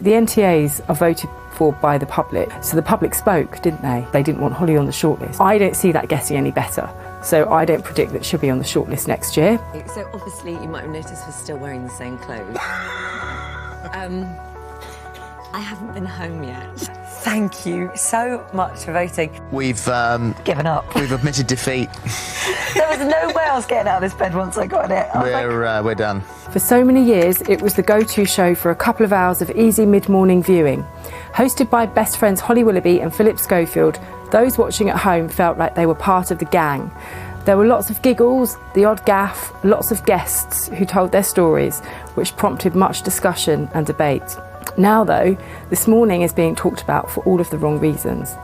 The NTAs are voted for by the public, so the public spoke, didn't they? They didn't want Holly on the shortlist. I don't see that getting any better, so I don't predict that she'll be on the shortlist next year. So obviously you might have noticed we're still wearing the same clothes. I haven't been home yet. Thank you so much for voting. We've given up. We've admitted defeat. There was no way I was getting out of this bed once I got it. We're done. For so many years, it was the go-to show for a couple of hours of easy mid-morning viewing. Hosted by best friends Holly Willoughby and Phillip Schofield, those watching at home felt like they were part of the gang. There were lots of giggles, the odd gaffe, lots of guests who told their stories, which prompted much discussion and debate. Now though, This Morning is being talked about for all of the wrong reasons.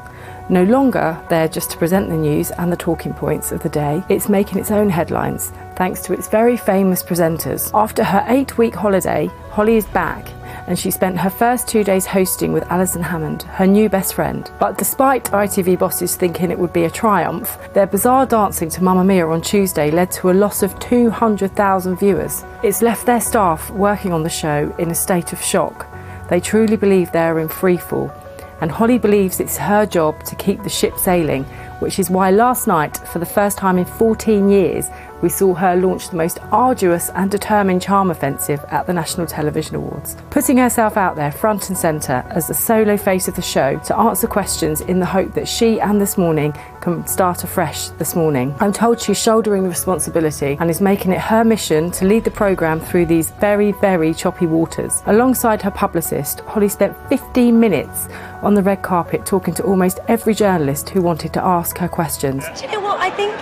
No longer there just to present the news and the talking points of the day, it's making its own headlines, thanks to its very famous presenters. After her 8-week holiday, Holly is back, and she spent her first 2 days hosting with Alison Hammond, her new best friend. But despite ITV bosses thinking it would be a triumph, their bizarre dancing to Mamma Mia on Tuesday led to a loss of 200,000 viewers. It's left their staff working on the show in a state of shock. They truly believe they are in freefall, and Holly believes it's her job to keep the ship sailing, which is why last night, for the first time in 14 years, we saw her launch the most arduous and determined charm offensive at the National Television Awards, putting herself out there front and centre as the solo face of the show to answer questions in the hope that she and This Morning can start afresh this morning. I'm told she's shouldering the responsibility and is making it her mission to lead the programme through these very, very choppy waters. Alongside her publicist, Holly spent 15 minutes on the red carpet talking to almost every journalist who wanted to ask her questions. Do you know what? I think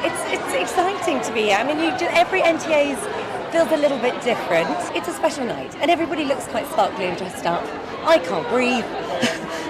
it's exciting to be here. I mean, every NTA's feels a little bit different. It's a special night, and everybody looks quite sparkly and dressed up. I can't breathe.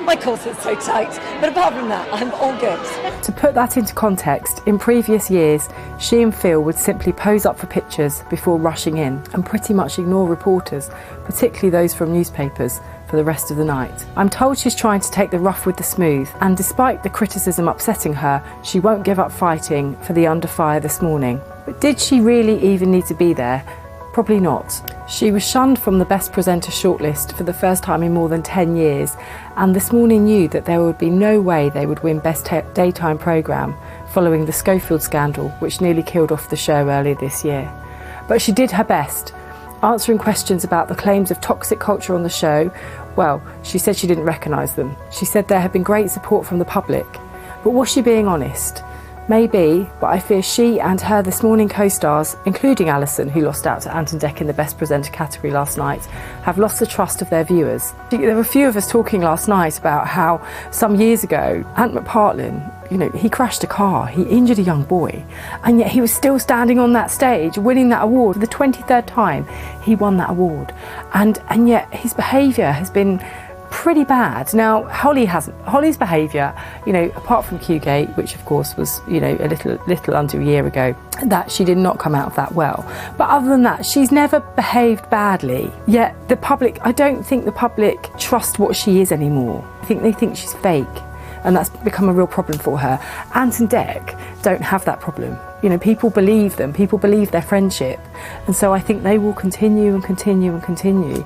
My corset's so tight. But apart from that, I'm all good. To put that into context, in previous years, she and Phil would simply pose up for pictures before rushing in and pretty much ignore reporters, particularly those from newspapers, for the rest of the night. I'm told she's trying to take the rough with the smooth, and despite the criticism upsetting her, she won't give up fighting for the under fire this morning. But did she really even need to be there? Probably not. She was shunned from the Best Presenter shortlist for the first time in more than 10 years, and This Morning knew that there would be no way they would win Best Daytime Programme following the Schofield scandal, which nearly killed off the show earlier this year. But she did her best. Answering questions about the claims of toxic culture on the show, well, she said she didn't recognise them. She said there had been great support from the public. But was she being honest? Maybe, but I fear she and her This Morning co-stars, including Alison, who lost out to Ant and Dec in the Best Presenter category last night, have lost the trust of their viewers. There were a few of us talking last night about how some years ago, Ant McPartlin, he crashed a car, he injured a young boy, and yet he was still standing on that stage, winning that award. For the 23rd time, he won that award. And yet his behaviour has been pretty bad. Now, Holly hasn't. Holly's behaviour, apart from Qgate, which of course was, a little under a year ago, that she did not come out of that well. But other than that, she's never behaved badly. Yet the public, I don't think the public trust what she is anymore. I think they think she's fake. And that's become a real problem for her. Ant and Dec don't have that problem. People believe them, people believe their friendship. And so I think they will continue and continue and continue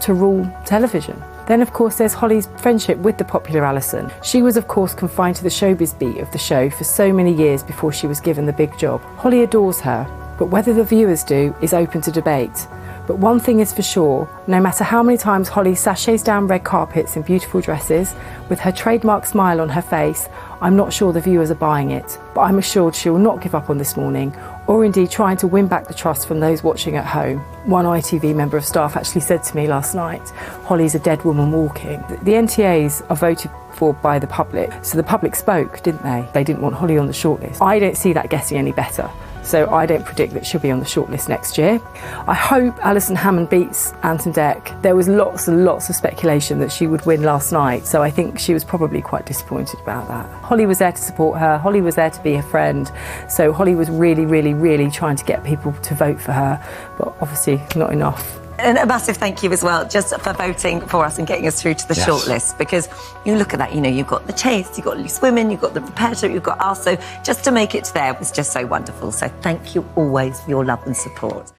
to rule television. Then, of course, there's Holly's friendship with the popular Alison. She was, of course, confined to the showbiz beat of the show for so many years before she was given the big job. Holly adores her, but whether the viewers do is open to debate. But one thing is for sure, no matter how many times Holly sashays down red carpets in beautiful dresses, with her trademark smile on her face, I'm not sure the viewers are buying it. But I'm assured she will not give up on This Morning, or indeed trying to win back the trust from those watching at home. One ITV member of staff actually said to me last night, Holly's a dead woman walking. The NTAs are voted for by the public, so the public spoke, didn't they? They didn't want Holly on the shortlist. I don't see that getting any better. So I don't predict that she'll be on the shortlist next year. I hope Alison Hammond beats Ant and Dec. There was lots and lots of speculation that she would win last night, so I think she was probably quite disappointed about that. Holly was there to support her, Holly was there to be her friend, so Holly was really, really, really trying to get people to vote for her, but obviously not enough. And a massive thank you as well, just for voting for us and getting us through to the shortlist. Because you look at that, you've got The Chase, you've got Loose Women, you've got The Repetitor, you've got us. So just to make it there was just so wonderful. So thank you always for your love and support.